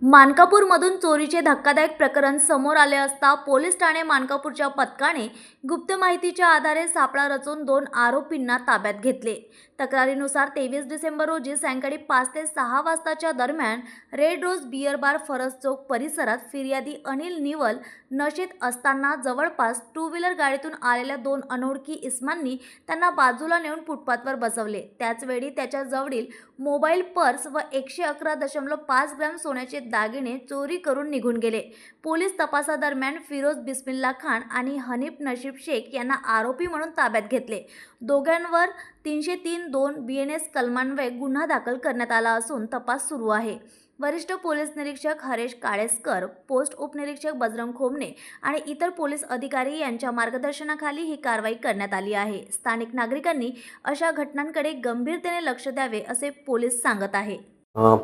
मानकापूरमधून चोरीचे धक्कादायक प्रकरण समोर आले असता पोलीस ठाणे मानकापूरच्या पथकाने गुप्त माहितीच्या आधारे सापळा रचून 2 आरोपींना ताब्यात घेतले. तक्रारीनुसार 23 डिसेंबर रोजी सायंकाळी 5 ते 6 वाजताच्या दरम्यान रेड रोज बियर बार फरस चौक परिसरात फिर्यादी अनिल निवल नशेत असताना जवळपास टू व्हीलर गाडीतून आलेल्या 2 अनोळखी इसमांनी त्यांना बाजूला नेऊन फुटपाथवर बसवले. त्याचवेळी त्याच्या जवळील मोबाईल, पर्स व 111.5 ग्रॅम सोन्याचे दागिने चोरी करून निघून गेले. पोलीस तपासादरम्यान फिरोज बिस्मिल्ला खान आणि हनीफ नशीब शेख यांना आरोपी म्हणून ताब्यात घेतले. दोघांवर 303(2) BNS कलमान्वये गुन्हा दाखल करण्यात आला असून तपास सुरू आहे. वरिष्ठ पोलीस निरीक्षक हरेश काळेस्कर, पोस्ट उपनिरीक्षक बजरंग खोमणे आणि इतर पोलीस अधिकारी यांच्या मार्गदर्शनाखाली ही कारवाई करण्यात आली आहे. स्थानिक नागरिकांनी अशा घटनांकडे गंभीरतेने लक्ष द्यावे असे पोलीस सांगत आहे.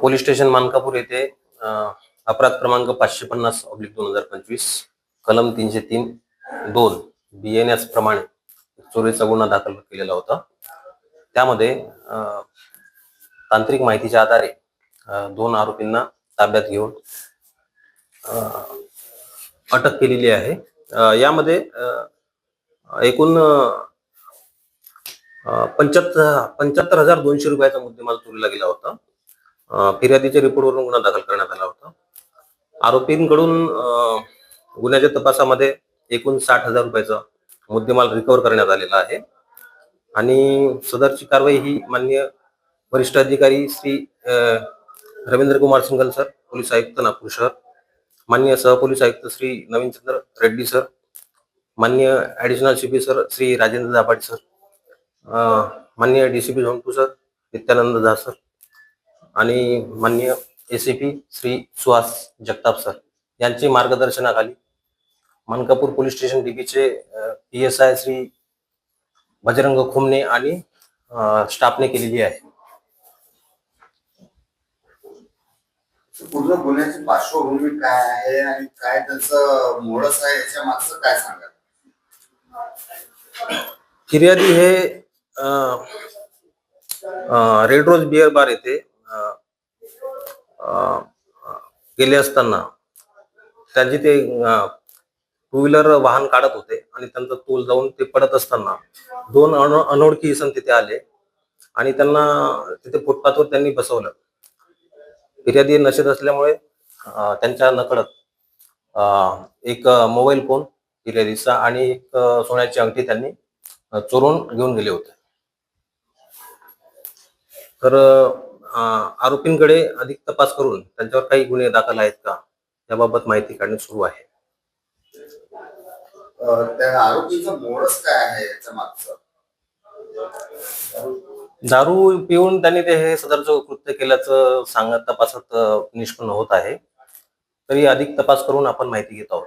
पोलीस स्टेशन मानकापूर येथे अपराध क्रमांक 550/2025 कलम 303(2) BNS प्रमाणे चोरीचा गुन्हा दाखल केलेला होता. त्यामध्ये तांत्रिक माहितीच्या आधारे 2 आरोपींना ताब्यात घेऊन अटक केलेली आहे. यामध्ये एकूण 75,200 रुपयाचा मुद्देमाल चोरीला गेला होता. फिर्यादीच्या रिपोर्टवरून गुन्हा दाखल करण्यात आला होता. आरोपींकडून गुन्ह्याच्या तपासामध्ये एकूण 60,000 रुपयाचा मुद्देमाल रिकव्हर करण्यात आलेला आहे आणि सदरची कारवाई ही माननीय वरिष्ठ अधिकारी श्री रवींद्र कुमार सिंघल सर, पोलीस आयुक्त नागपूर शहर, माननीय सहपोलीस आयुक्त श्री नवीनचंद्र रेड्डी सर, माननीय additional CP sir Shri Rajendra Dabhade sir, माननीय DCP zone 2 sir Nityanand Jha sir आणि माननीय ACP श्री सुहास जगताप सर यांचे मार्गदर्शनाखाली मानकापूर पोलीस स्टेशन DPचे PSI श्री बजरंग खोमणे आणि स्टाफने केलेली आहे. पूर्ण गुन्ह्याची पार्श्वभूमी काय आहे आणि काय त्याचं मोडस आहे याच्या मागचं काय सांगाल? फिर्यादी हे रेड रोज बियर बार येथे गेले असताना त्यांची ते टू व्हीलर वाहन काढत होते आणि त्यांचा तोल जाऊन ते पडत असताना 2 अनोळखी इसम तिथे आले आणि त्यांना तिथे फुटपाथवर त्यांनी बसवलं. फिर्यादी नशेत असल्यामुळे त्यांच्या नकळत एक मोबाईल फोन फिर्यादीचा आणि एक सोन्याची अंगठी त्यांनी चोरून घेऊन गेले होते. तर आरोपींकडे अधिक तपास करून त्यांच्यावर काही गुन्हे दाखल आहेत का याबाबत माहिती काढणे सुरू आहे. त्या आरोपीचं मोडस काय आहे याच्या मागचं? दारू पिऊन त्यांनी ते हे सदरचं कृत्य केल्याचं सांगत तपासात निष्पन्न होत आहे. तरी अधिक तपास करून आपण माहिती घेत आहोत.